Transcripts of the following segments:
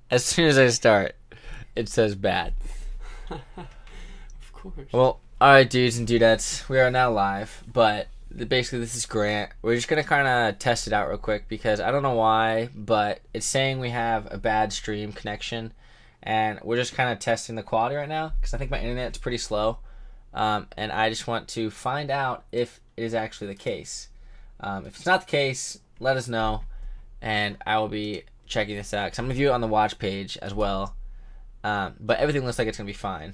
As soon as I start, it says bad. Of course. Well, alright, dudes and dudettes, we are now live, but basically this is Grant. We're just going to kind of test it out real quick because I don't know why, but it's saying we have a bad stream connection, and we're just kind of testing the quality right now because I think my internet's pretty slow, and I just want to find out if it is actually the case. If it's not the case, let us know, and I will be checking this out because I'm going to view it on the watch page as well, but everything looks like it's going to be fine.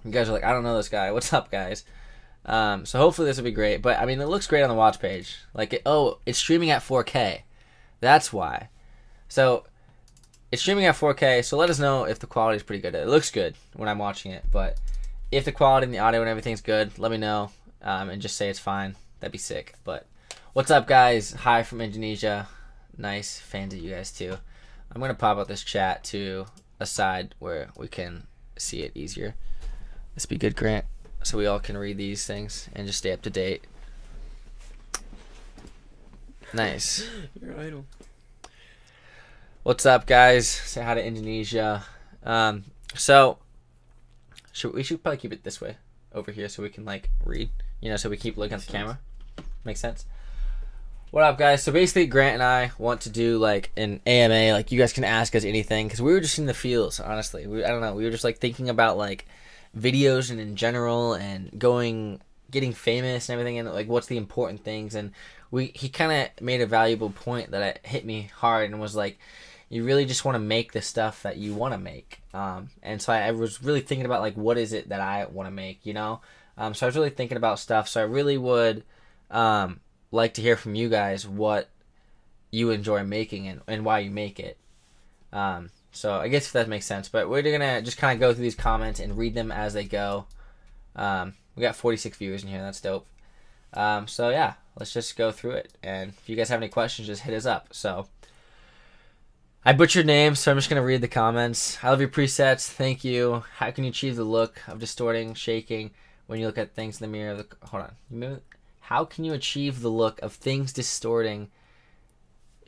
You guys are like, I don't know this guy. What's up, guys? So hopefully this will be great. But, I mean, it looks great on the watch page. Like, it's streaming at 4K. That's why. So, it's streaming at 4K, so let us know if the quality is pretty good. It looks good when I'm watching it, but if the quality and the audio and everything's good, let me know, and just say it's fine. That'd be sick. But, what's up, guys? Hi from Indonesia. Nice. Fans of you guys, too. I'm going to pop out this chat to a side where we can see it easier. This be good, Grant, so we all can read these things and just stay up to date. Nice. You're idle. What's up, guys? Say hi to Indonesia. So we should probably keep it this way over here so we can like read. So we keep looking at the camera. Makes sense. What up, guys? So basically, Grant and I want to do like an AMA. Like, you guys can ask us anything because we were just in the feels. Honestly, I don't know. We were just like thinking about like videos and in general and getting famous and everything, and like what's the important things. And he kind of made a valuable point that it hit me hard and was like, you really just want to make the stuff that you want to make. And so I was really thinking about like, what is it that I want to make, so I was really thinking about stuff. So I really would like to hear from you guys what you enjoy making and why you make it. So I guess if that makes sense, but we're gonna just kind of go through these comments and read them as they go. We got 46 viewers in here. That's dope. So yeah, let's just go through it. And if you guys have any questions, just hit us up. So I butchered names, so I'm just gonna read the comments. I love your presets. Thank you. How can you achieve the look of distorting, shaking when you look at things in the mirror? Hold on. How can you achieve the look of things distorting,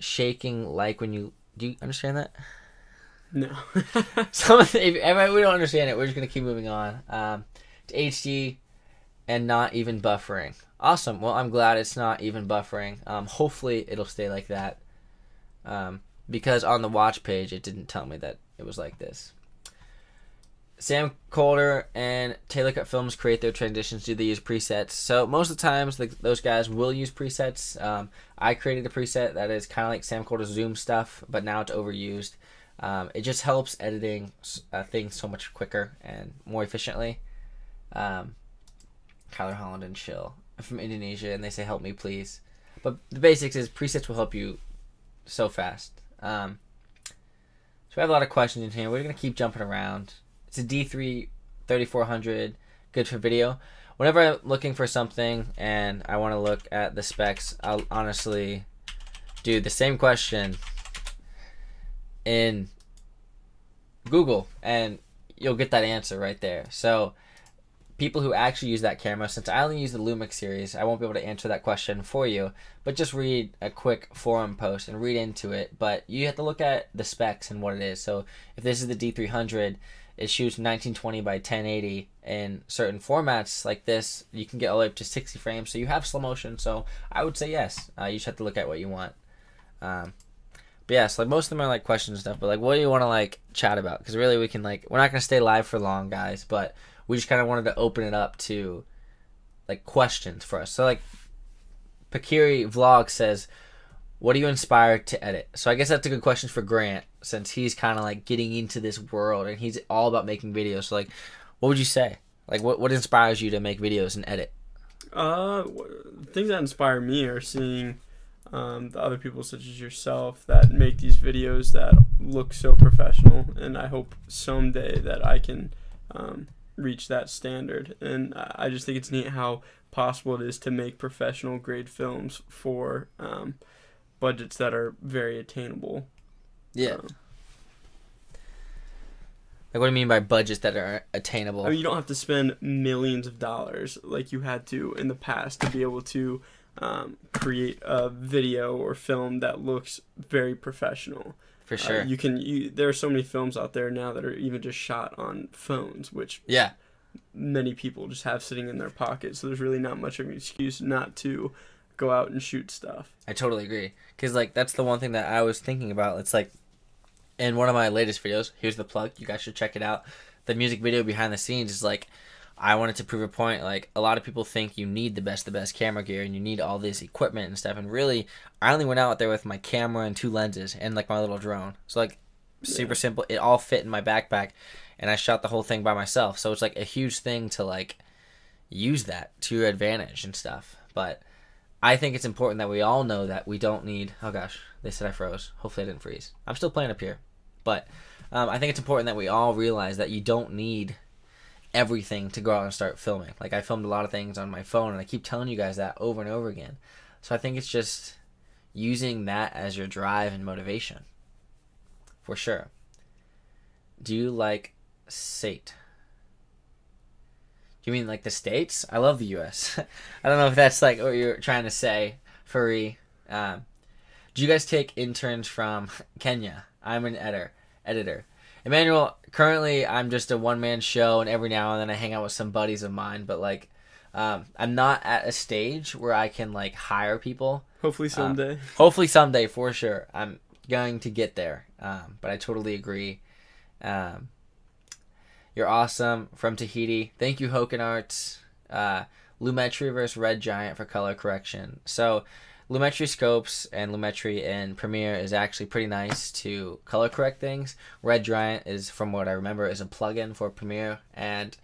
shaking like when you? Do you understand that? No. If we don't understand it, we're just going to keep moving on. To HD and not even buffering. Awesome. Well, I'm glad it's not even buffering. Hopefully it'll stay like that. Because on the watch page, it didn't tell me that it was like this. Sam Calder and Taylor Cut Films create their transitions. Do they use presets? So most of the times, those guys will use presets. I created a preset that is kind of like Sam Calder's Zoom stuff, but now it's overused. It just helps editing things so much quicker and more efficiently. Kyler Holland and Chill from Indonesia, and they say, help me, please. But the basics is presets will help you so fast. So we have a lot of questions in here. We're going to keep jumping around. It's a D3 3400, good for video. Whenever I'm looking for something and I want to look at the specs, I'll honestly do the same question in Google and you'll get that answer right there. So people who actually use that camera, since I only use the Lumix series, I won't be able to answer that question for you, but just read a quick forum post and read into it. But you have to look at the specs and what it is. So if this is the D300, it shoots 1920 by 1080 in certain formats like this. You can get all the way up to 60 frames, so you have slow motion. So I would say yes. You just have to look at what you want. But yes, like most of them are like questions and stuff. But like, what do you want to like chat about? Because really, we can like, we're not gonna stay live for long, guys. But we just kind of wanted to open it up to like questions for us. So like, Pakiri Vlog says, what are you inspired to edit? So I guess that's a good question for Grant, since he's kind of like getting into this world and he's all about making videos. So like, what would you say? Like, what inspires you to make videos and edit? Things that inspire me are seeing the other people such as yourself that make these videos that look so professional, and I hope someday that I can reach that standard. And I just think it's neat how possible it is to make professional grade films for budgets that are very attainable. Yeah. Like, what do you mean by budgets that are attainable? I mean, you don't have to spend millions of dollars like you had to in the past to be able to create a video or film that looks very professional. For sure. There are so many films out there now that are even just shot on phones, which yeah, many people just have sitting in their pocket. So there's really not much of an excuse not to go out and shoot stuff. I totally agree. Because, like, that's the one thing that I was thinking about. It's like, in one of my latest videos, here's the plug, you guys should check it out. The music video behind the scenes is like, I wanted to prove a point. Like, a lot of people think you need the best camera gear and you need all this equipment and stuff. And really, I only went out there with my camera and 2 lenses and, like, my little drone. So, like, super simple. It all fit in my backpack. And I shot the whole thing by myself. So it's, like, a huge thing to, like, use that to your advantage and stuff. But I think it's important that we all know that we don't need... Oh, gosh. They said I froze. Hopefully I didn't freeze. I'm still playing up here. But I think it's important that we all realize that you don't need everything to go out and start filming. Like, I filmed a lot of things on my phone, and I keep telling you guys that over and over again. So I think it's just using that as your drive and motivation. For sure. Do you like Sate? Do you mean like the States? I love the U.S. I don't know if that's like what you're trying to say, furry. Do you guys take interns from Kenya? I'm an editor. Emmanuel, currently I'm just a one-man show, and every now and then I hang out with some buddies of mine, but like I'm not at a stage where I can like hire people. Hopefully someday. Hopefully someday, for sure. I'm going to get there, but I totally agree. You're awesome. From Tahiti. Thank you, Hoken Arts. Lumetri versus Red Giant for color correction. So Lumetri scopes and Lumetri in Premiere is actually pretty nice to color correct things. Red Giant is, from what I remember, is a plugin for Premiere, and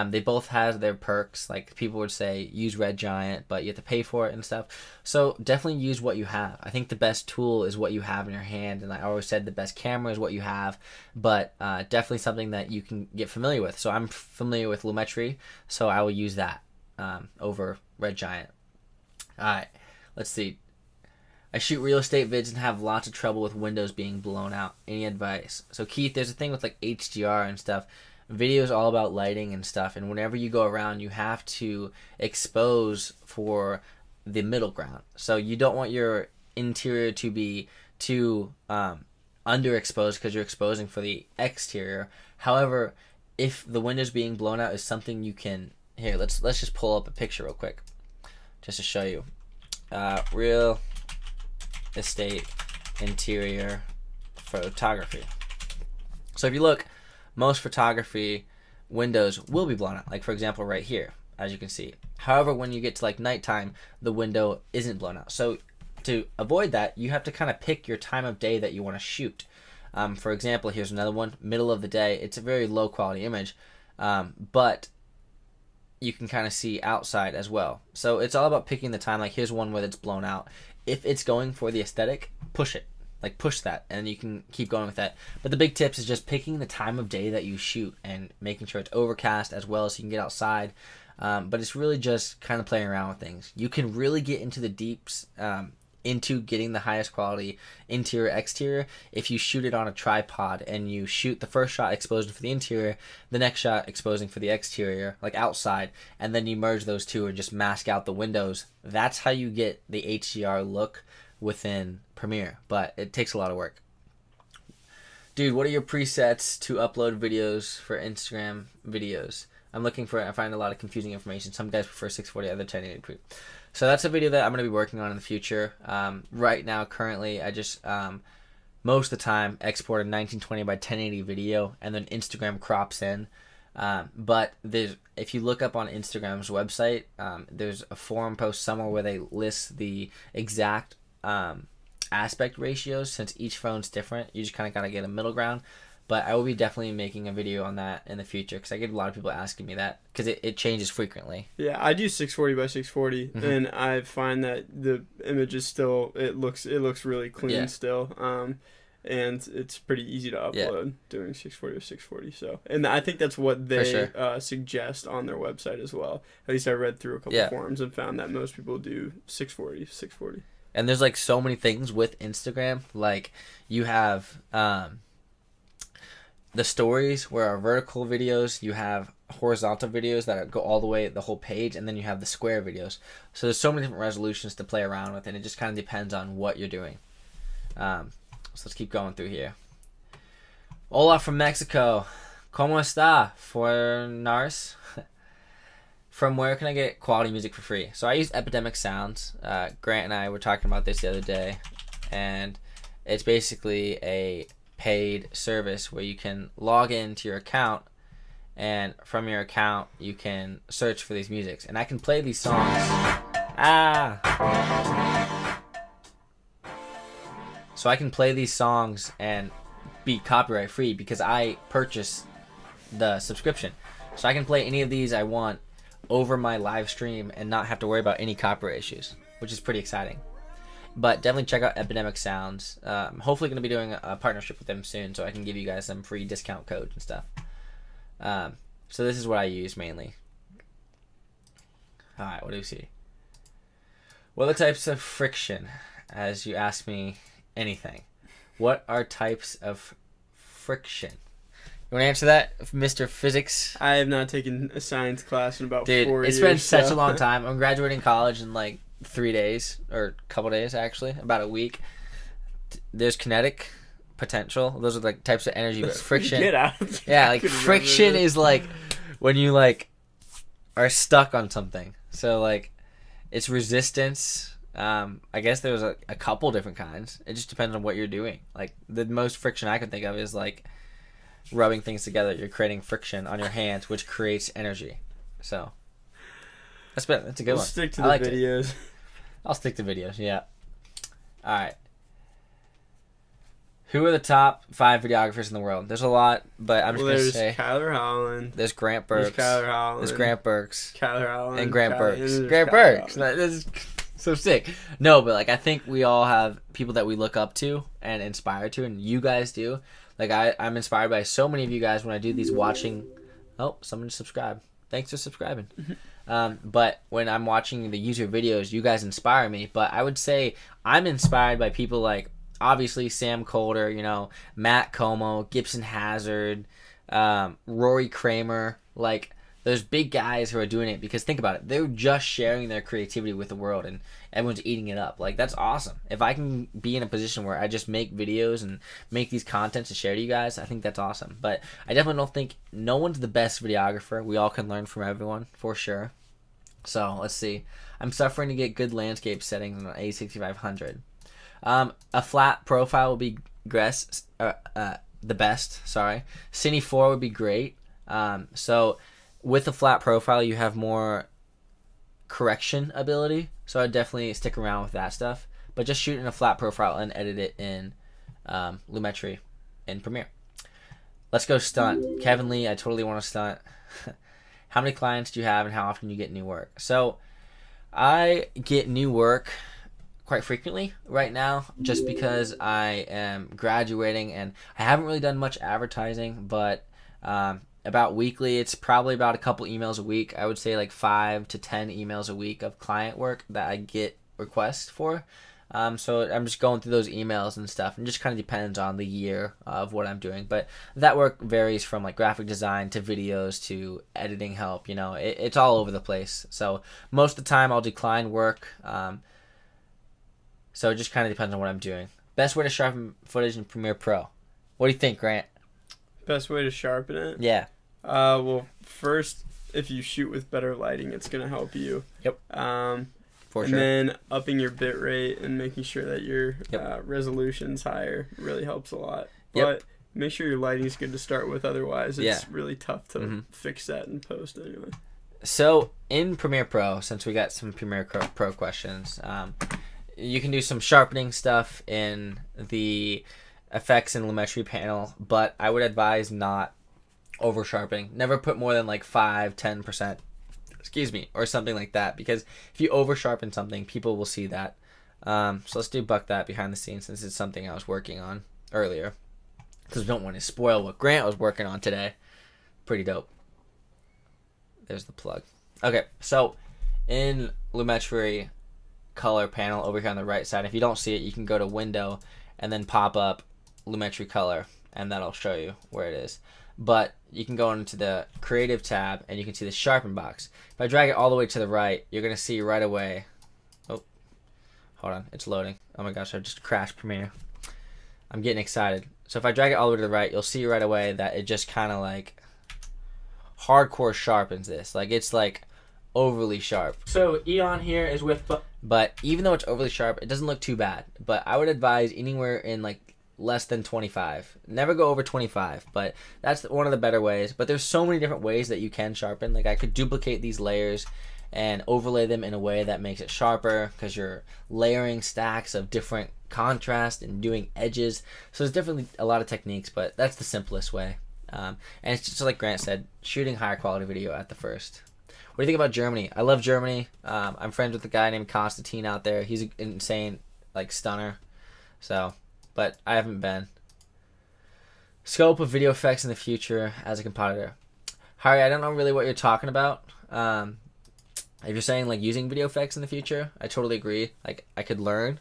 they both have their perks. Like, people would say use Red Giant, but you have to pay for it and stuff. So definitely use what you have. I think the best tool is what you have in your hand, and I always said the best camera is what you have, but definitely something that you can get familiar with. So I'm familiar with Lumetri, so I will use that over Red Giant. Alright, let's see. I shoot real estate vids and have lots of trouble with windows being blown out. Any advice? So Keith, there's a thing with like HDR and stuff. Video is all about lighting and stuff, and whenever you go around, you have to expose for the middle ground. So you don't want your interior to be too underexposed because you're exposing for the exterior. However, if the windows being blown out is something you can... Here, let's just pull up a picture real quick just to show you. Real estate interior photography. So if you look, most photography windows will be blown out. Like, for example, right here, as you can see. However, when you get to like nighttime, the window isn't blown out. So to avoid that, you have to kind of pick your time of day that you want to shoot. For example, here's another one, middle of the day. It's a very low quality image, but you can kind of see outside as well. So it's all about picking the time. Like, here's one where it's blown out. If it's going for the aesthetic, push it. Like, push that, and you can keep going with that. But the big tips is just picking the time of day that you shoot and making sure it's overcast as well so you can get outside. But it's really just kind of playing around with things. You can really get into the deeps, into getting the highest quality interior exterior if you shoot it on a tripod and you shoot the first shot exposing for the interior, the next shot exposing for the exterior, like outside, and then you merge those two and just mask out the windows. That's how you get the HDR look within Premiere, but it takes a lot of work. Dude, what are your presets to upload videos for Instagram videos? I'm looking for it. I find a lot of confusing information. Some guys prefer 640, other 1080p. So that's a video that I'm going to be working on in the future. Right now, currently, I just most of the time export a 1920 by 1080 video, and then Instagram crops in. But if you look up on Instagram's website, there's a forum post somewhere where they list the exact aspect ratios. Since each phone's different, you just kind of got to get a middle ground. But I will be definitely making a video on that in the future because I get a lot of people asking me that because it changes frequently. Yeah, I do 640 by 640, and I find that the image is still it looks really clean still, and it's pretty easy to upload doing 640 by 640. So, and I think that's what they suggest on their website as well. At least I read through a couple forums and found that most people do 640. And there's like so many things with Instagram. Like, you have the stories where are vertical videos, you have horizontal videos that go all the way the whole page, and then you have the square videos. So there's so many different resolutions to play around with, and it just kind of depends on what you're doing. So let's keep going through here. Hola from Mexico. ¿Cómo está, foreigners? From where can I get quality music for free? So I use Epidemic Sounds. Grant and I were talking about this the other day, and it's basically a paid service where you can log into your account, and from your account you can search for these musics, and I can play these songs. So I can play these songs and be copyright free because I purchase the subscription. So I can play any of these I want over my live stream and not have to worry about any copyright issues, which is pretty exciting. But definitely check out Epidemic Sounds. I'm hopefully going to be doing a partnership with them soon, so I can give you guys some free discount codes and stuff. So this is what I use mainly. Alright, what do we see? What are the types of friction? As you ask me anything. What are types of friction? You want to answer that, Mr. Physics? I have not taken a science class in about 4 years. Dude, it's been such a long time. I'm graduating college in like 3 days, or a couple days actually, about a week. There's kinetic, potential. Those are like types of energy, but friction. Get out. Yeah, like friction is like when you like are stuck on something. So like it's resistance. I guess there's a couple different kinds. It just depends on what you're doing. Like the most friction I can think of is like rubbing things together. You're creating friction on your hands, which creates energy. So that's a good one. Stick to the videos. I'll stick to videos. Yeah. All right. Who are the top 5 videographers in the world? There's a lot, but I'm just going to say... There's Kyler Holland. There's Grant Burks. There's Grant Burks. Kyler Holland. And Grant Burks. Grant Burks. This is so sick. No, but like I think we all have people that we look up to and inspire to, and you guys do. Like I'm inspired by so many of you guys when I do these watching... Oh, someone subscribed. Thanks for subscribing. But when I'm watching the user videos, you guys inspire me. But I would say I'm inspired by people like... Obviously, Sam Coulter, Matt Como, Gibson Hazard, Rory Kramer, like those big guys who are doing it because think about it, they're just sharing their creativity with the world and everyone's eating it up. Like that's awesome. If I can be in a position where I just make videos and make these contents to share to you guys, I think that's awesome. But I definitely don't think no one's the best videographer. We all can learn from everyone for sure. So let's see. I'm suffering to get good landscape settings on an A6500. A flat profile would be the best. Sorry, Cine 4 would be great. So with a flat profile, you have more correction ability. So I'd definitely stick around with that stuff. But just shoot in a flat profile and edit it in Lumetri in Premiere. Let's go stunt. Kevin Lee, I totally want to stunt. How many clients do you have and how often do you get new work? So I get new work quite frequently right now just because I am graduating and I haven't really done much advertising, but about weekly it's probably about a couple emails a week. I would say like 5 to 10 emails a week of client work that I get requests for. So I'm just going through those emails and stuff, and just kind of depends on the year of what I'm doing, but that work varies from like graphic design to videos to editing help. It's all over the place. So most of the time I'll decline work. So it just kind of depends on what I'm doing. Best way to sharpen footage in Premiere Pro. What do you think, Grant? Best way to sharpen it? Yeah. Well, first, if you shoot with better lighting, it's going to help you. Yep. For sure. And then upping your bit rate and making sure that your resolution's higher really helps a lot. But make sure your lighting's good to start with. Otherwise, it's really tough to fix that in post anyway. So in Premiere Pro, since we got some Premiere Pro questions... you can do some sharpening stuff in the effects and Lumetri panel, but I would advise not over sharpening. Never put more than like 5-10%, or something like that, because if you over sharpen something, people will see that. So let's do buck that behind the scenes since it's something I was working on earlier, because we don't want to spoil what Grant was working on today. Pretty dope. There's the plug. Okay, so in Lumetri color panel over here on the right side, if you don't see it, you can go to window and then pop up Lumetri color, and that'll show you where it is. But you can go into the creative tab and you can see the sharpen box. If I drag it all the way to the right, you're going to see right away. Oh, hold on, it's loading. Oh my gosh, I just crashed Premiere. I'm getting excited. So if I drag it all the way to the right, you'll see right away that it just kind of like hardcore sharpens this. Like it's like overly sharp. So Eon here is with, but even though it's overly sharp, it doesn't look too bad. But I would advise anywhere in like less than 25. Never go over 25, but that's one of the better ways. But there's so many different ways that you can sharpen. Like I could duplicate these layers and overlay them in a way that makes it sharper, because you're layering stacks of different contrast and doing edges. So there's definitely a lot of techniques, but that's the simplest way. And it's just like Grant said, shooting higher quality video at the first. What do you think about Germany? I love Germany. I'm friends with a guy named Constantine out there. He's an insane, like, stunner. So, but I haven't been. Scope of video effects in the future as a compositor. Harry, I don't know really what you're talking about. If you're saying like using video effects in the future, I totally agree. Like I could learn,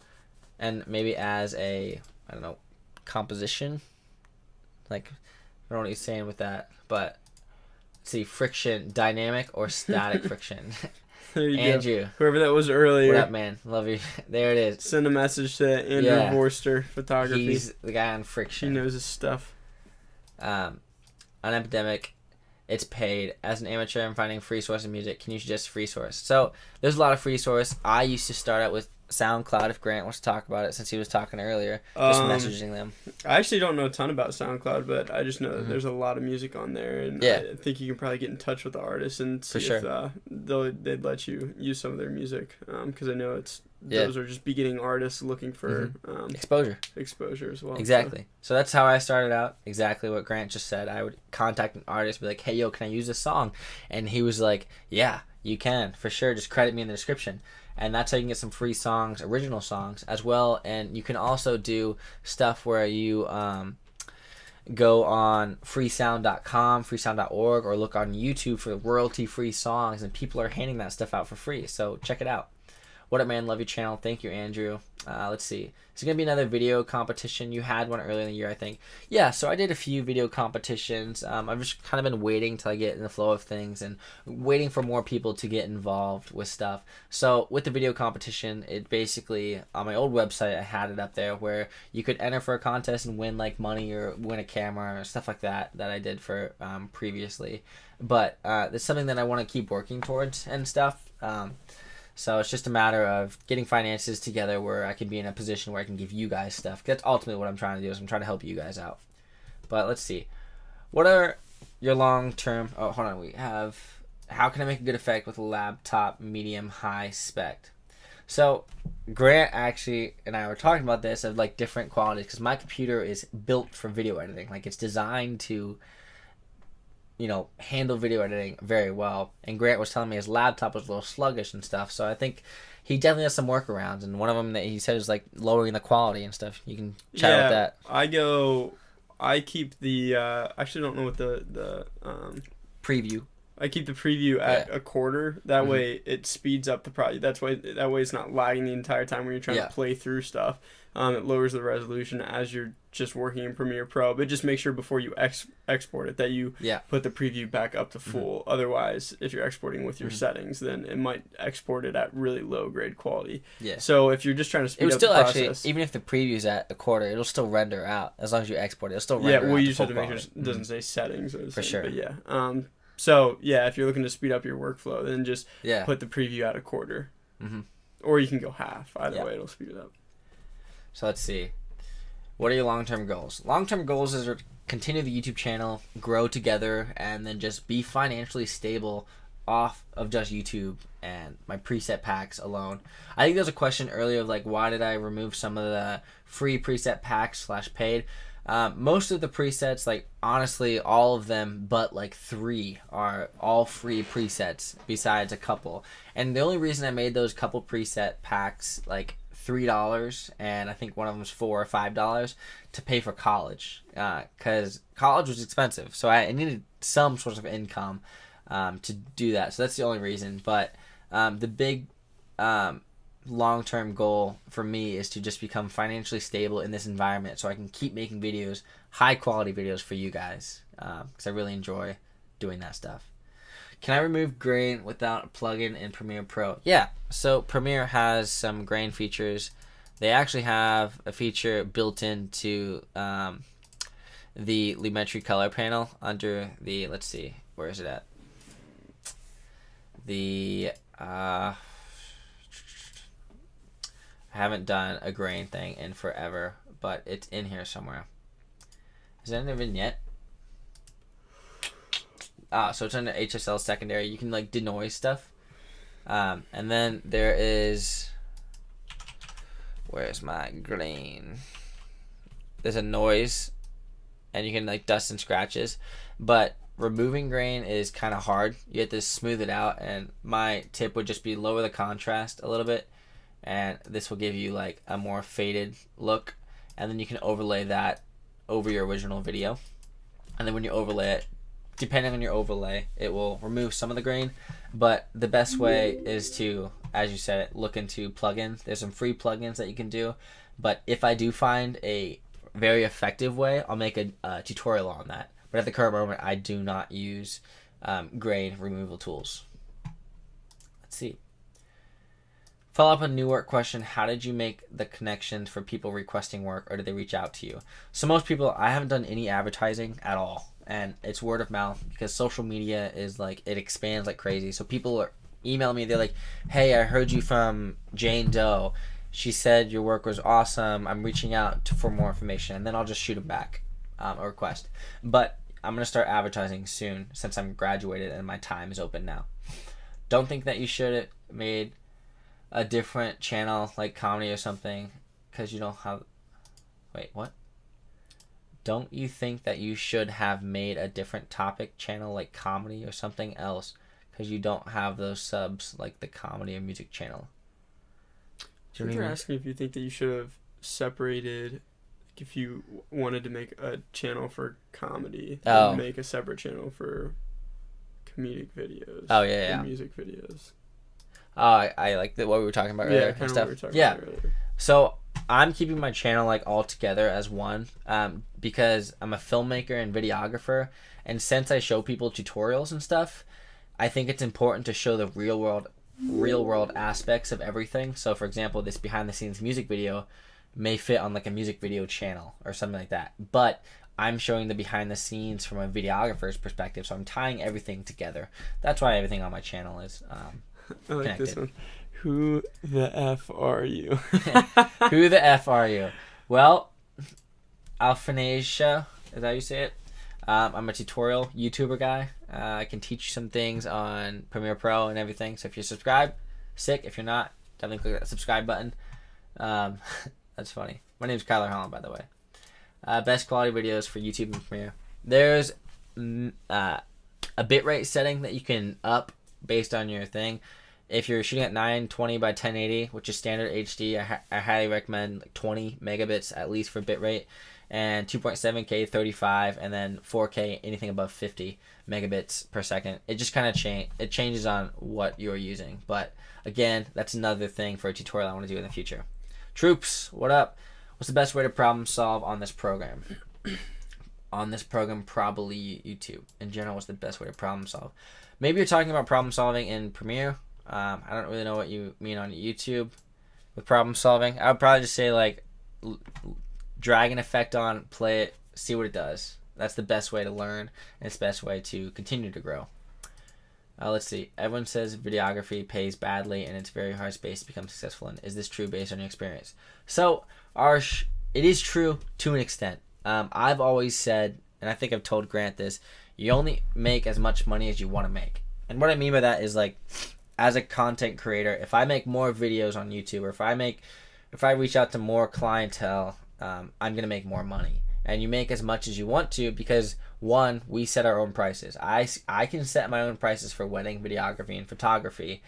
and maybe as a, I don't know, composition. Like I don't know what he's saying with that, but let's see, friction, dynamic or static friction. There you Andrew, go. Whoever that was earlier. What up, man? Love you. There it is. Send a message to Andrew Vorster Photography. He's the guy on friction. He knows his stuff. On Epidemic, it's paid. As an amateur, I'm finding free source of music. Can you suggest free source? So there's a lot of free source. I used to start out with SoundCloud, if Grant wants to talk about it, since he was talking earlier. Just messaging them. I actually don't know a ton about SoundCloud, but I just know that there's a lot of music on there, and I think you can probably get in touch with the artists and see if they'd let you use some of their music, because I know those are just beginning artists looking for exposure as well. Exactly. So that's how I started out. Exactly what Grant just said. I would contact an artist, be like, hey, yo, can I use this song? And he was like, yeah, you can, for sure. Just credit me in the description. And that's how you can get some free songs, original songs as well. And you can also do stuff where you go on freesound.com, freesound.org, or look on YouTube for royalty-free songs, and people are handing that stuff out for free. So check it out. What up, man? Love your channel. Thank you, Andrew. Let's see. Is it going to be another video competition? You had one earlier in the year, I think. Yeah, so I did a few video competitions. I've just kind of been waiting till I get in the flow of things and waiting for more people to get involved with stuff. So with the video competition, it basically, on my old website, I had it up there where you could enter for a contest and win like money or win a camera or stuff like that I did for previously. But it's something that I want to keep working towards and stuff. So it's just a matter of getting finances together where I can be in a position where I can give you guys stuff. That's ultimately what I'm trying to do, is I'm trying to help you guys out. But let's see. What are your long-term... Oh, hold on. We have... How can I make a good effect with a laptop medium high spec? So Grant actually and I were talking about this of like different qualities, because my computer is built for video editing. Like it's designed to... handle video editing very well. And Grant was telling me his laptop was a little sluggish and stuff. So I think he definitely has some workarounds. And one of them that he said is like lowering the quality and stuff. You can chat with that. I keep the, actually don't know what the preview. I keep the preview at a quarter. That way it speeds up the project. That way it's not lagging the entire time when you're trying to play through stuff. It lowers the resolution as you're just working in Premiere Pro. But just make sure before you export it that you put the preview back up to full. Otherwise, if you're exporting with your settings, then it might export it at really low grade quality. Yeah. So if you're just trying to speed up the process... Actually, even if the preview's at a quarter, it'll still render out. As long as you export it, it'll still render out. Yeah, well, you just have to make sure it doesn't say settings. For sure. But yeah. So, yeah, if you're looking to speed up your workflow, then just put the preview at a quarter. Or you can go half. Either way, it'll speed it up. So let's see. What are your long-term goals? Long-term goals is to continue the YouTube channel, grow together, and then just be financially stable off of just YouTube and my preset packs alone. I think there was a question earlier of like, why did I remove some of the free preset packs / paid? Most of the presets, like honestly all of them but like 3 are all free presets besides a couple. And the only reason I made those couple preset packs like $3, and I think one of them was $4 or $5 to pay for college, because college was expensive, so I needed some sort of income to do that. So that's the only reason. But the big long-term goal for me is to just become financially stable in this environment, so I can keep making videos, high quality videos for you guys, because I really enjoy doing that stuff. Can I remove grain without a plugin in Premiere Pro? Yeah, so Premiere has some grain features they actually have a feature built into the Lumetri color panel under the, let's see, where is it at? I haven't done a grain thing in forever, but it's in here somewhere. Is that in the vignette? So it's under HSL secondary. You can like denoise stuff. And then there is, where's my grain? There's a noise, and you can like dust and scratches, but removing grain is kind of hard. You have to smooth it out, and my tip would just be lower the contrast a little bit, and this will give you like a more faded look, and then you can overlay that over your original video, and then when you overlay it, depending on your overlay, it will remove some of the grain. But the best way is to, as you said, look into plugins. There's some free plugins that you can do, but if I do find a very effective way, I'll make a tutorial on that. But at the current moment, I do not use grain removal tools. Let's see. Follow up on new work question. How did you make the connections for people requesting work, or did they reach out to you? So most people, I haven't done any advertising at all, and it's word of mouth because social media is like, it expands like crazy. So people are emailing me. They're like, hey, I heard you from Jane Doe. She said your work was awesome. I'm reaching out for more information. And then I'll just shoot them back a request. But I'm going to start advertising soon since I'm graduated and my time is open now. Don't think that you should have made a different channel like comedy or something because you don't have... Wait, what? Don't you think that you should have made a different topic channel like comedy or something else because you don't have those subs like the comedy or music channel? So you're asking if you think that you should have separated, like if you wanted to make a channel for comedy, and make a separate channel for comedic videos. Oh yeah, music videos. Oh, I like what we were talking about earlier. Yeah, kind of what we were talking about earlier. So I'm keeping my channel like all together as one, because I'm a filmmaker and videographer, and since I show people tutorials and stuff, I think it's important to show the real world aspects of everything. So for example, this behind the scenes music video may fit on like a music video channel or something like that, but I'm showing the behind the scenes from a videographer's perspective, so I'm tying everything together. That's why everything on my channel is I like connected. this one. Who the F are you? Who the F are you? Well, Alphanasia, is that how you say it? I'm a tutorial YouTuber guy. I can teach you some things on Premiere Pro and everything. So if you subscribe, sick. If you're not, definitely click that subscribe button. That's funny. My name's Kyler Holland, by the way. Best quality videos for YouTube and Premiere. There's a bitrate setting that you can up based on your thing. If you're shooting at 920 by 1080, which is standard HD, I highly recommend like 20 megabits at least for bitrate, and 2.7K 35, and then 4K anything above 50 megabits per second. It just kind of changes on what you're using. But again, that's another thing for a tutorial I want to do in the future. Troops, what up? What's the best way to problem solve on this program? On this program, probably YouTube. In general, what's the best way to problem solve? Maybe you're talking about problem solving in Premiere. I don't really know what you mean on YouTube with problem solving. I would probably just say like drag an effect on, play it, see what it does. That's the best way to learn, and it's the best way to continue to grow. Let's see. Everyone says videography pays badly and it's very hard space to become successful in. Is this true based on your experience? So, it is true to an extent. I've always said, and I think I've told Grant this, you only make as much money as you want to make. And what I mean by that is like, as a content creator, if I make more videos on YouTube, or if I reach out to more clientele, I'm going to make more money. And you make as much as you want to because, one, we set our own prices. I can set my own prices for wedding videography and photography,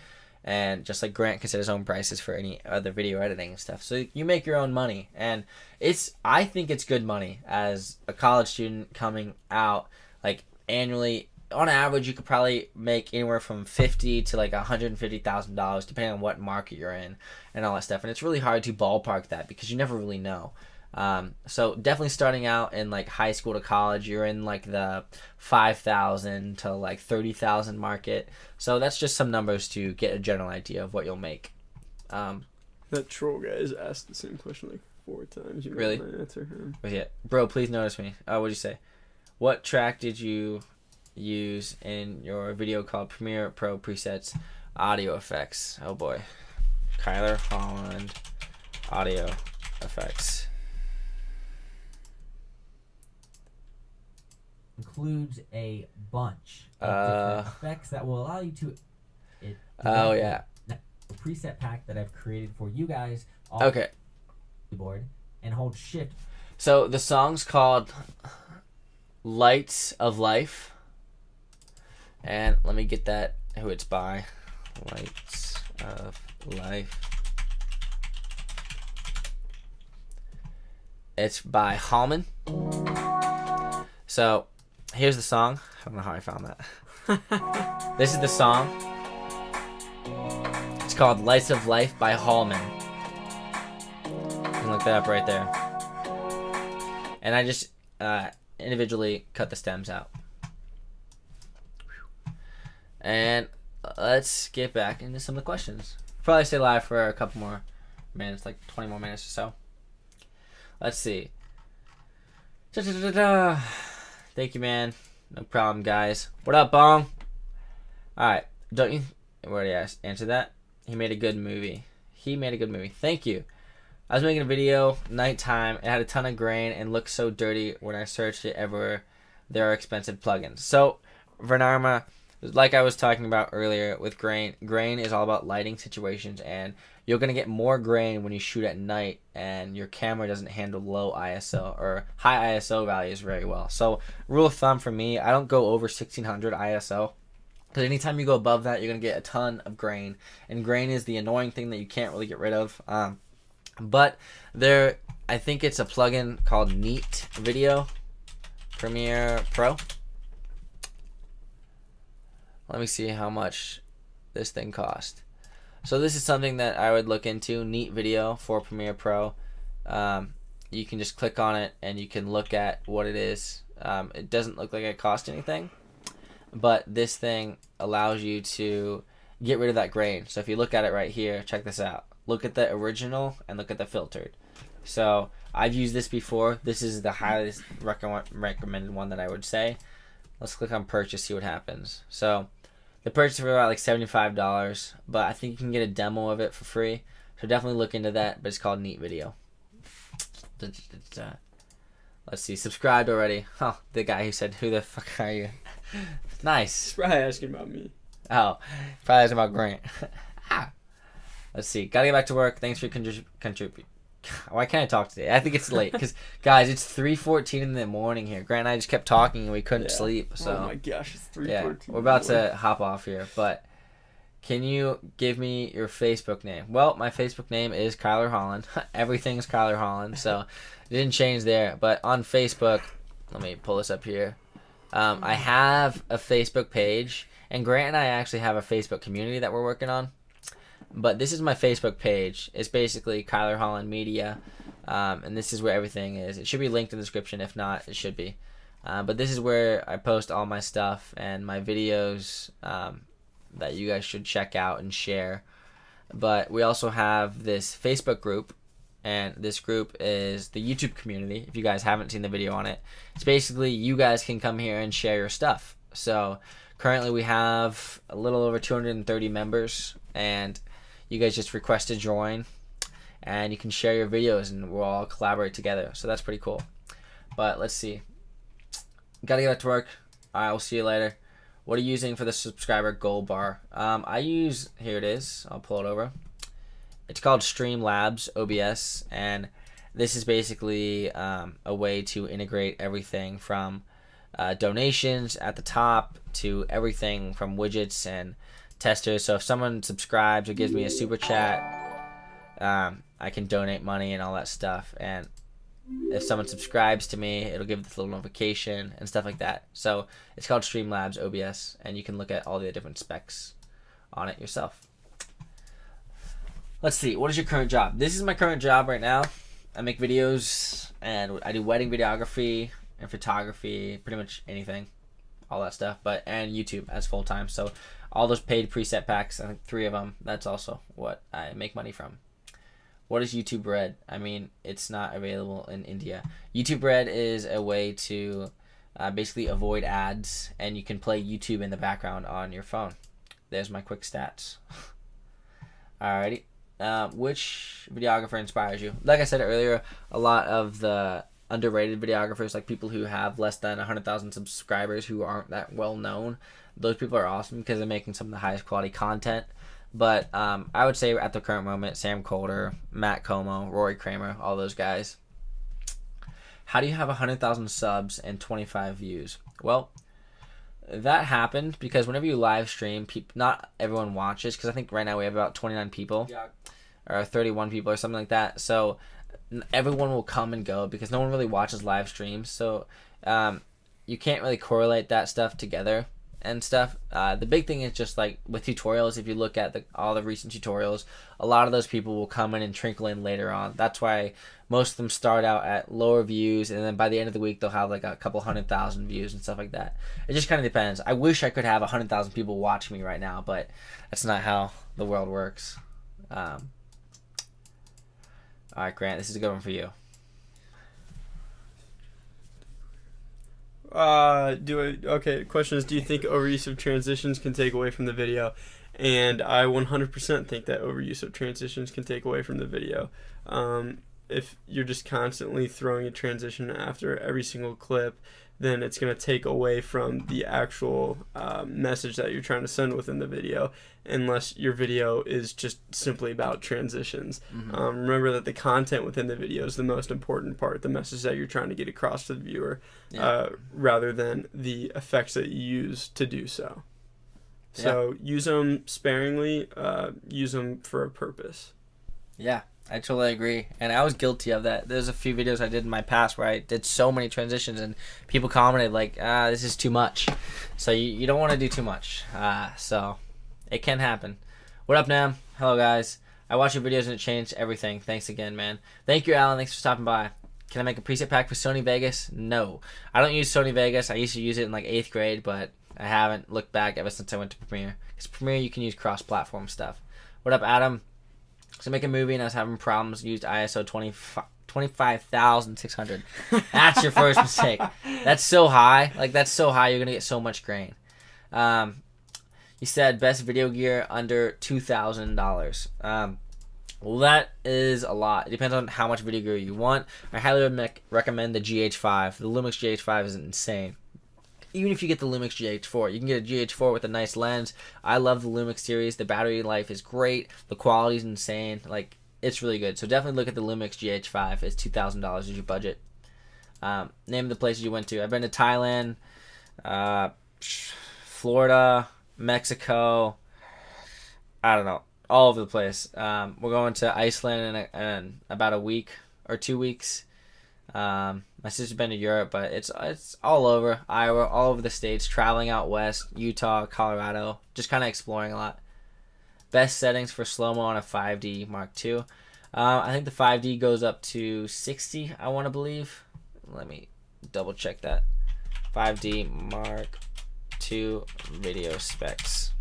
and just like Grant can set his own prices for any other video editing and stuff. So you make your own money, and I think it's good money as a college student coming out. Like annually, on average, you could probably make anywhere from $50,000 to like $150,000, depending on what market you're in and all that stuff. And it's really hard to ballpark that because you never really know. So definitely starting out in like high school to college, you're in like the 5,000 to like 30,000 market. So that's just some numbers to get a general idea of what you'll make. That That troll guy has asked the same question like 4 times. You might Really? wanna answer him. Yeah. Bro, please notice me. Oh, what'd you say? What track did you use in your video called Premiere Pro Presets Audio Effects? Oh boy. Kyler Holland Audio Effects. Includes a bunch of different effects that will allow you to. Oh yeah. A preset pack that I've created for you guys. Okay. Keyboard and hold Shift. So the song's called Lights of Life, and let me get that who it's by. Lights of Life. It's by Holland. So here's the song. I don't know how I found that. This is the song. It's called Lights of Life by Holland. You can look that up right there. And I just individually cut the stems out. And let's get back into some of the questions. Probably stay live for a couple more minutes, like 20 more minutes or so. Let's see. Thank you, man. No problem, guys. What up, Bong? Alright. Don't you... I already answered that. He made a good movie. Thank you. I was making a video, nighttime. It had a ton of grain and looked so dirty when I searched it everywhere. There are expensive plugins. So, Vernarma, like I was talking about earlier with grain is all about lighting situations, and you're going to get more grain when you shoot at night and your camera doesn't handle low ISO or high ISO values very well. So, rule of thumb for me, I don't go over 1600 ISO. Because anytime you go above that, you're going to get a ton of grain. And grain is the annoying thing that you can't really get rid of. But there, I think it's a plugin called Neat Video Premiere Pro. Let me see how much this thing cost. So this is something that I would look into, Neat Video for Premiere Pro. You can just click on it and you can look at what it is. It doesn't look like it costs anything, but this thing allows you to get rid of that grain. So if you look at it right here, check this out. Look at the original and look at the filtered. So I've used this before. This is the highest recommended one that I would say. Let's click on purchase, see what happens. So the purchase for about like $75, but I think you can get a demo of it for free. So definitely look into that, but it's called Neat Video. Let's see, subscribed already. Oh, the guy who said, "Who the fuck are you?" Nice. He's probably asking about me. Oh, probably asking about Grant. Let's see. Gotta get back to work. Thanks for contributing. Why can't I talk today? I think it's late because, guys, it's 3:14 in the morning here. Grant and I just kept talking and we couldn't sleep. So. Oh my gosh, it's 3:14. Yeah, we're about to hop off here, but can you give me your Facebook name? Well, my Facebook name is Kyler Holland. Everything's Kyler Holland, so it didn't change there. But on Facebook, let me pull this up here. I have a Facebook page, and Grant and I actually have a Facebook community that we're working on. But this is my Facebook page. It's basically Kyler Holland Media, and this is where everything is. It should be linked in the description. If not, it should be. But this is where I post all my stuff and my videos that you guys should check out and share. But we also have this Facebook group, and this group is the YouTube community. If you guys haven't seen the video on it, it's basically you guys can come here and share your stuff. So currently we have a little over 230 members, and you guys just request to join, and you can share your videos, and we'll all collaborate together. So that's pretty cool. But let's see. Gotta get back to work. I will see you later. What are you using for the subscriber gold bar? I use, here it is. I'll pull it over. It's called Streamlabs OBS, and this is basically a way to integrate everything from donations at the top to everything from widgets and testers. So if someone subscribes or gives me a super chat, I can donate money and all that stuff. And if someone subscribes to me, it'll give this little notification and stuff like that. So it's called Streamlabs OBS, and you can look at all the different specs on it yourself. Let's see, what is your current job? This is my current job right now. I make videos, and I do wedding videography and photography, pretty much anything, all that stuff, and YouTube as full-time. So all those paid preset packs, I think 3 of them, that's also what I make money from. What is YouTube Red? I mean, it's not available in India. YouTube Red is a way to basically avoid ads, and you can play YouTube in the background on your phone. There's my quick stats. Alrighty. Which videographer inspires you? Like I said earlier, a lot of the underrated videographers, like people who have less than 100,000 subscribers who aren't that well known, those people are awesome because they're making some of the highest quality content. But I would say at the current moment, Sam Coulter, Matt Como, Rory Kramer, all those guys. How do you have 100,000 subs and 25 views? Well, that happened because whenever you live stream, not everyone watches, because I think right now we have about 29 people, or 31 people or something like that. So everyone will come and go because no one really watches live streams. So you can't really correlate that stuff together and stuff. The big thing is just like with tutorials, if you look at all the recent tutorials, a lot of those people will come in and trickle in later on. That's why most of them start out at lower views, and then by the end of the week they'll have like a couple 100,000 views and stuff like that. It just kind of depends. I wish I could have 100,000 people watching me right now, but that's not how the world works. All right, Grant, this is a good one for you. Okay, question is, do you think overuse of transitions can take away from the video? And I 100% think that overuse of transitions can take away from the video. If you're just constantly throwing a transition after every single clip, then it's going to take away from the actual message that you're trying to send within the video, unless your video is just simply about transitions. Remember that the content within the video is the most important part, the message that you're trying to get across to the viewer, rather than the effects that you use to do so. So use them sparingly, use them for a purpose. Yeah, I totally agree. And I was guilty of that. There's a few videos I did in my past where I did so many transitions and people commented like, this is too much. So you don't want to do too much. So it can happen. What up, Nam? Hello, guys. I watch your videos and it changed everything. Thanks again, man. Thank you, Alan. Thanks for stopping by. Can I make a preset pack for Sony Vegas? No. I don't use Sony Vegas. I used to use it in like 8th grade, but I haven't looked back ever since I went to Premiere. Because Premiere, you can use cross-platform stuff. What up, Adam? So make a movie and I was having problems. Used ISO 25,600. That's your first mistake. That's so high. Like, that's so high, you're going to get so much grain. You said best video gear under $2,000. Well, that is a lot. It depends on how much video gear you want. I highly recommend the GH5. The Lumix GH5 is insane. Even if you get the Lumix GH4, you can get a GH4 with a nice lens. I love the Lumix series. The battery life is great. The quality is insane. Like, it's really good. So definitely look at the Lumix GH5. It's $2,000 is your budget. Name the places you went to. I've been to Thailand, Florida, Mexico. I don't know. All over the place. We're going to Iceland in about a week or 2 weeks. My sister's been to Europe, but it's all over Iowa, all over the states, traveling out west, Utah, Colorado, just kind of exploring a lot. Best settings for slow-mo on a 5D Mark II. I think the 5D goes up to 60, I want to believe. Let me double check that. 5D Mark II video specs.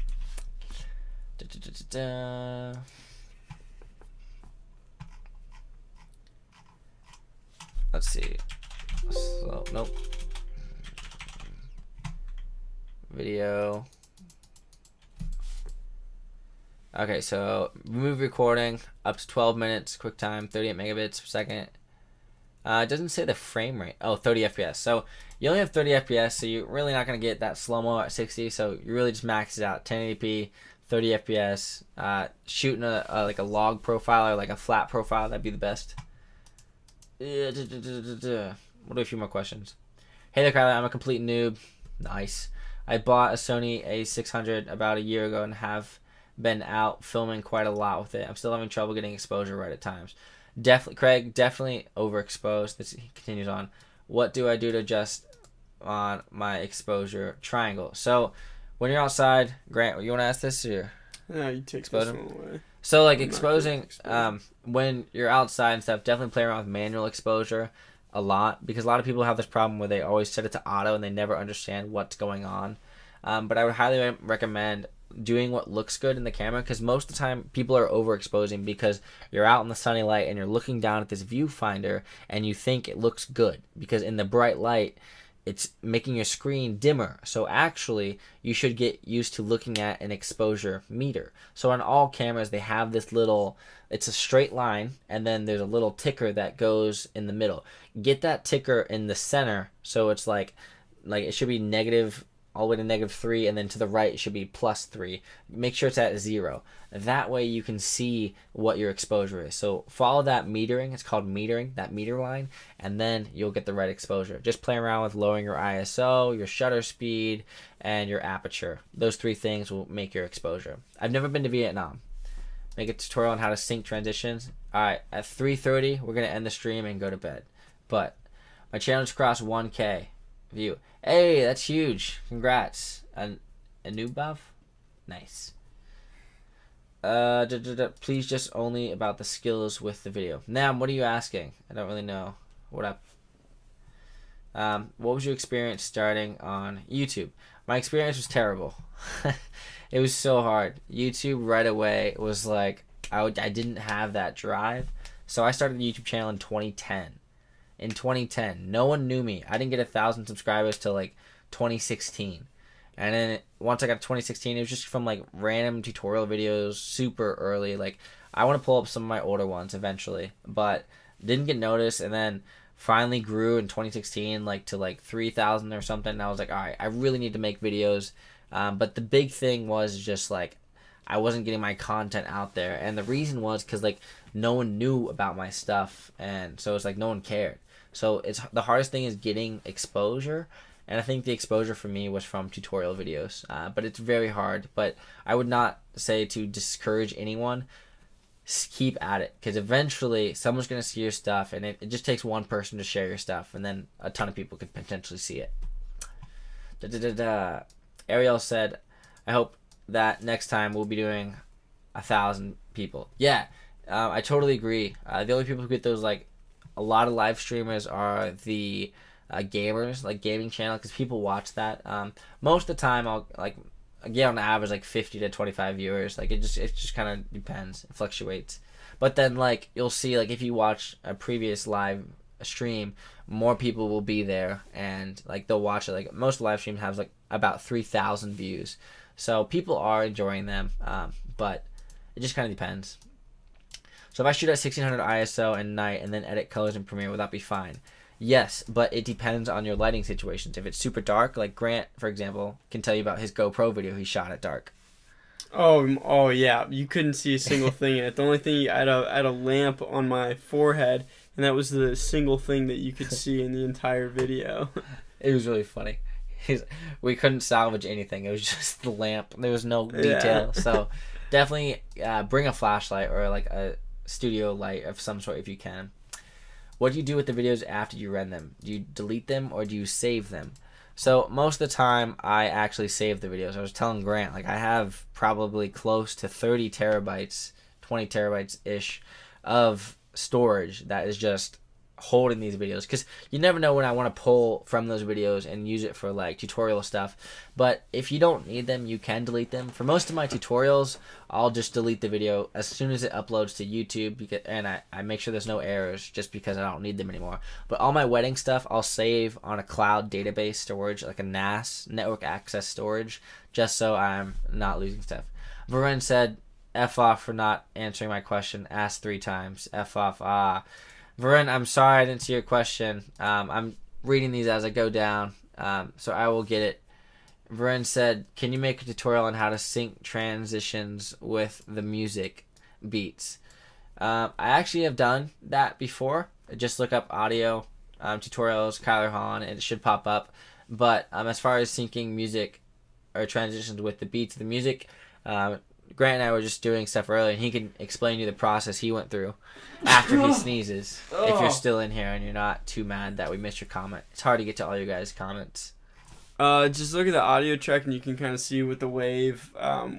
Let's see. Slow, nope. Video. Okay, so remove recording up to 12 minutes, QuickTime, 38 megabits per second. It doesn't say the frame rate. Oh, 30 FPS. So you only have 30 FPS, so you're really not going to get that slow-mo at 60. So you really just max it out. 1080p, 30 FPS. Shooting like a log profile or like a flat profile, that'd be the best. What are a few more questions? Hey there, Kyler. I'm a complete noob. Nice. I bought a Sony A600 about a year ago and have been out filming quite a lot with it. I'm still having trouble getting exposure right at times. Definitely, Craig, definitely overexposed. This continues on. What do I do to adjust on my exposure triangle? So when you're outside, Grant, you want to ask this or? Yeah, you take exposure away. So like exposing, when you're outside and stuff, definitely play around with manual exposure a lot, because a lot of people have this problem where they always set it to auto and they never understand what's going on. But I would highly recommend doing what looks good in the camera, because most of the time people are overexposing because you're out in the sunny light and you're looking down at this viewfinder and you think it looks good because in the bright light it's making your screen dimmer. So actually you should get used to looking at an exposure meter. So on all cameras they have this little, it's a straight line and then there's a little ticker that goes in the middle. Get that ticker in the center, so it's like it should be negative all the way to -3, and then to the right it should be +3. Make sure it's at 0. That way you can see what your exposure is. So follow that metering. It's called metering, that meter line, and then you'll get the right exposure. Just play around with lowering your ISO, your shutter speed, and your aperture. Those 3 things will make your exposure. I've never been to Vietnam. Make a tutorial on how to sync transitions. Alright, at 3:30 we're going to end the stream and go to bed. But my channel just crossed 1K view. Hey, that's huge. Congrats. Anubov? Nice. Please just only about the skills with the video. Nam, what are you asking? I don't really know. What up? What was your experience starting on YouTube? My experience was terrible. It was so hard. YouTube right away was like, I didn't have that drive. So I started the YouTube channel in 2010. In 2010, no one knew me. I didn't get 1,000 subscribers till like 2016. And then once I got to 2016, it was just from like random tutorial videos super early. Like I want to pull up some of my older ones eventually, but didn't get noticed. And then finally grew in 2016 like to like 3,000 or something. And I was like, all right, I really need to make videos. But the big thing was just like I wasn't getting my content out there. And the reason was because like no one knew about my stuff. And so it's like no one cared. So it's the hardest thing is getting exposure. And I think the exposure for me was from tutorial videos. But it's very hard. But I would not say to discourage anyone. Keep at it. Because eventually someone's going to see your stuff. And it just takes one person to share your stuff. And then a ton of people could potentially see it. Ariel said, I hope that next time we'll be doing 1,000 people. Yeah, I totally agree. The only people who get those, like, a lot of live streamers are the gamers, like gaming channel, because people watch that. Most of the time, I'll get on average like 50 to 25 viewers. Like it just kind of depends. It fluctuates. But then like you'll see like if you watch a previous live stream, more people will be there and like they'll watch it. Like most live streams have like about 3,000 views, so people are enjoying them. But it just kind of depends. So if I shoot at 1600 ISO and night and then edit colors in Premiere, would that be fine? Yes, but it depends on your lighting situations. If it's super dark, like Grant, for example, can tell you about his GoPro video he shot at dark. Oh yeah, you couldn't see a single thing in it. The only thing, I had a lamp on my forehead, and that was the single thing that you could see in the entire video. It was really funny. We couldn't salvage anything. It was just the lamp. There was no detail. Yeah. So definitely bring a flashlight or like a studio light of some sort if you can. What do you do with the videos after you render them? Do you delete them or do you save them? So most of the time I actually save the videos. I was telling Grant, like I have probably close to 30 terabytes, 20 terabytes ish of storage that is just holding these videos, because you never know when I want to pull from those videos and use it for like tutorial stuff. But if you don't need them, you can delete them. For most of my tutorials, I'll just delete the video as soon as it uploads to YouTube, and I make sure there's no errors just because I don't need them anymore. But all my wedding stuff I'll save on a cloud database storage, like a NAS, network access storage, just so I'm not losing stuff. Varen said, F off for not answering my question, asked 3 times. F off. Varen, I'm sorry I didn't see your question. I'm reading these as I go down, so I will get it. Varen said, can you make a tutorial on how to sync transitions with the music beats? I actually have done that before. Just look up audio tutorials, Kyler Holland, and it should pop up. But as far as syncing music or transitions with the beats of the music, Grant and I were just doing stuff earlier, and he can explain to you the process he went through after he sneezes. If you're still in here and you're not too mad that we missed your comment. It's hard to get to all you guys' comments. Just look at the audio track, and you can kind of see with the wave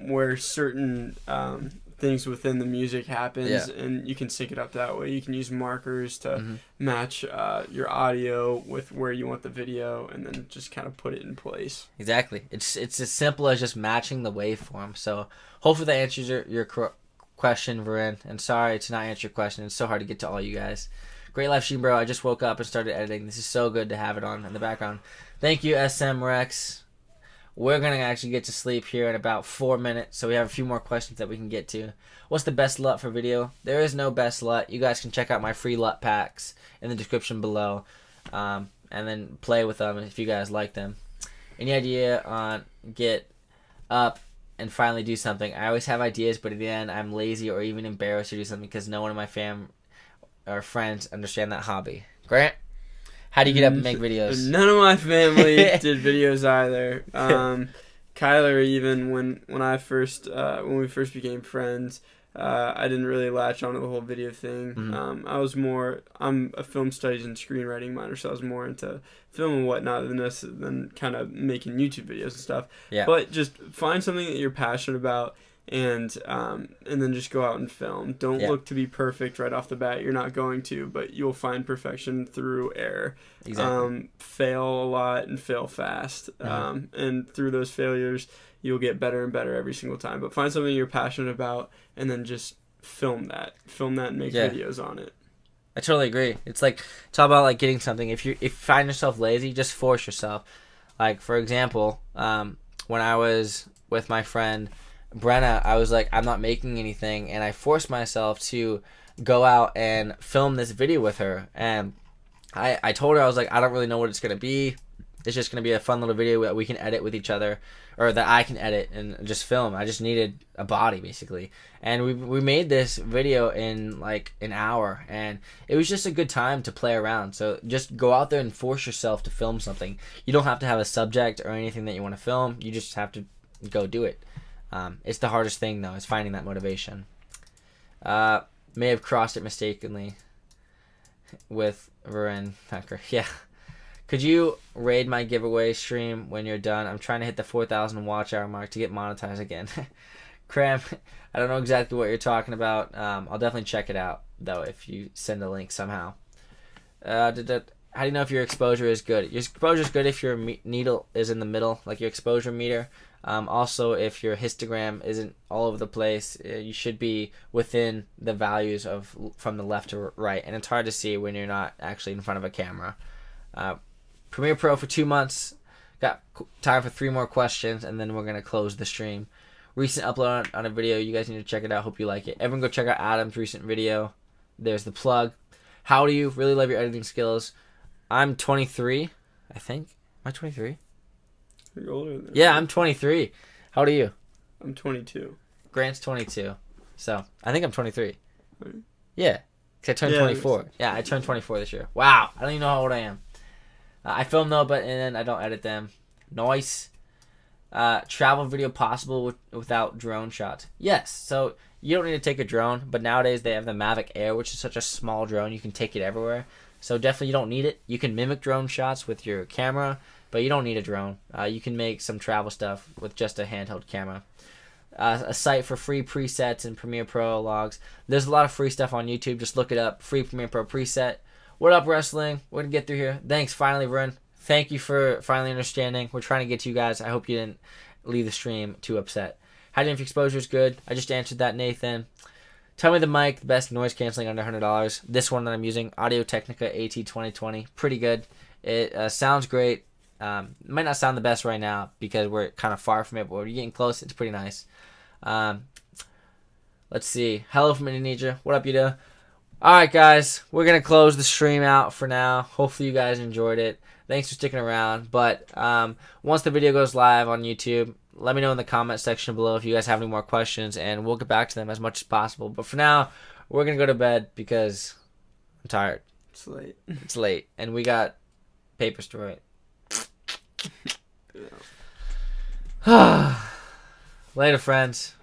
where certain things within the music happens, Yeah. and you can sync it up that way. You can use markers to Mm-hmm. match your audio with where you want the video, and then just kind of put it in place. Exactly. It's as simple as just matching the waveform. So hopefully that answers your question, Varen. And sorry to not answer your question. It's so hard to get to all you guys. Great live stream, bro. I just woke up and started editing. This is so good to have it on in the background. Thank you, SM Rex. We're going to actually get to sleep here in about 4 minutes, so we have a few more questions that we can get to. What's the best LUT for video? There is no best LUT. You guys can check out my free LUT packs in the description below, and then play with them if you guys like them. Any idea on get up and finally do something? I always have ideas, but at the end, I'm lazy or even embarrassed to do something because no one in my fam or friends understand that hobby. Grant? How do you get up and make videos? None of my family did videos either. Kyler, even when we first became friends, I didn't really latch onto the whole video thing. Mm-hmm. I'm a film studies and screenwriting minor, so I was more into film and whatnot than kind of making YouTube videos and stuff. Yeah. But just find something that you're passionate about, and then just go out and film. Don't look to be perfect right off the bat. You're not going to, but you'll find perfection through error. Exactly. Fail a lot and fail fast. And through those failures, you'll get better and better every single time. But find something you're passionate about, and then just film that and make videos on it. I totally agree. It's all about like getting something. If you find yourself lazy, just force yourself. Like for example, when I was with my friend Brenna, I was like, I'm not making anything, and I forced myself to go out and film this video with her. And I told her, I was like, I don't really know what it's gonna be. It's just gonna be a fun little video that we can edit with each other, or that I can edit and just film. I just needed a body basically, and we made this video in like an hour, and it was just a good time to play around. So just go out there and force yourself to film something. You don't have to have a subject or anything that you want to film. You just have to go do it. It's the hardest thing though, is finding that motivation. May have crossed it mistakenly with Varen Tucker. Yeah. Could you raid my giveaway stream when you're done? I'm trying to hit the 4,000 watch hour mark to get monetized again. Cram, I don't know exactly what you're talking about. I'll definitely check it out though if you send a link somehow. How do you know if your exposure is good? Your exposure is good if your needle is in the middle, like your exposure meter. Also, if your histogram isn't all over the place, you should be within the values of from the left to right, and it's hard to see when you're not actually in front of a camera. Premiere Pro for 2 months. Got time for 3 more questions, and then we're gonna close the stream. Recent upload on a video. You guys need to check it out. Hope you like it. Everyone go check out Adam's recent video. There's the plug. How do you really love your editing skills? I'm 23, I think. Am I 23? You're older than me. Yeah, I'm 23. How old are you? I'm 22. Grant's 22. So, I think I'm 23. Right. Yeah. Because I turned 24. Yeah, I turned 24 this year. Wow. I don't even know how old I am. I film though, and then I don't edit them. Nice. Travel video possible without drone shots? Yes. So, you don't need to take a drone, but nowadays they have the Mavic Air, which is such a small drone. You can take it everywhere. So, definitely you don't need it. You can mimic drone shots with your camera, but you don't need a drone. You can make some travel stuff with just a handheld camera. A site for free presets and Premiere Pro logs. There's a lot of free stuff on YouTube. Just look it up. Free Premiere Pro preset. What up, wrestling? We're going to get through here. Thanks, finally, Vern. Thank you for finally understanding. We're trying to get to you guys. I hope you didn't leave the stream too upset. How do you know if your exposure is good? I just answered that, Nathan. Tell me the mic, the best noise canceling under $100. This one that I'm using, Audio Technica AT2020. Pretty good. It sounds great. It might not sound the best right now because we're kind of far from it, but when you're getting close, it's pretty nice. Let's see. Hello from Indonesia. What up, you do? Alright, guys. We're going to close the stream out for now. Hopefully you guys enjoyed it. Thanks for sticking around. But once the video goes live on YouTube, let me know in the comment section below if you guys have any more questions, and we'll get back to them as much as possible. But for now, we're going to go to bed because I'm tired. It's late. It's late. And we got papers to write. Later, friends.